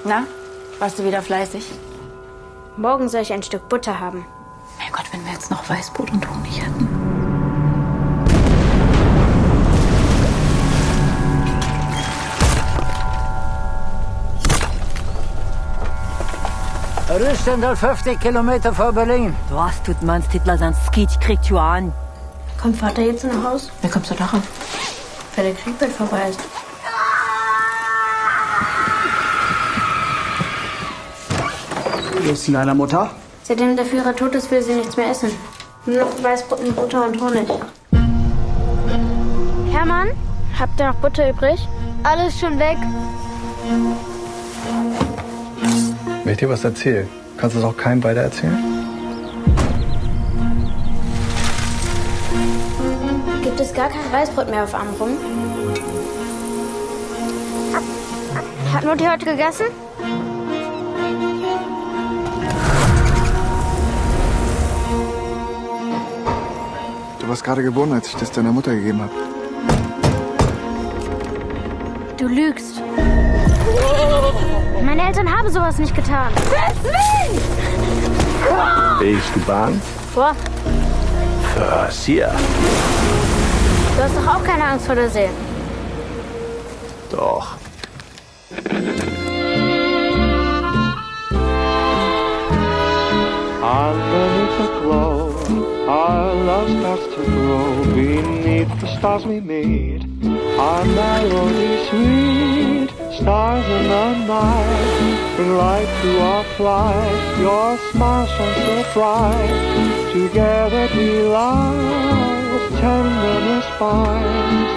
Na, warst du wieder fleißig? Morgen soll ich ein Stück Butter haben. Mein Gott, wenn wir jetzt noch Weißbrot und Honig hätten. Rüstendal 50 Kilometer vor Berlin. Was tut man's Titler, sonst geht, kriegt you an. Kommt Vater jetzt nach Haus? Wie kommst du darauf? Weil der Krieg bald vorbei ist. Wie ist denn deiner Mutter? Seitdem der Führer tot ist, will sie nichts mehr essen. Nur noch Weißbrot mit Butter und Honig. Hermann, habt ihr noch Butter übrig? Alles schon weg. Wenn ich dir was erzähle, kannst du es auch keinem weiter erzählen? Gibt es gar kein Weißbrot mehr auf Amrum? Hat Mutti heute gegessen? Du warst gerade geboren, als ich das deiner Mutter gegeben habe. Du lügst. Meine Eltern haben sowas nicht getan. Willst du Bahn? Boah, Versier. du hast doch auch keine Angst vor der See. Doch. Underneath the glow, our love starts to grow. Beneath the stars we made, our melody sweet. Stars in the night, bring light to our flight. Your smile shines so bright. Together delight with tenderness binds.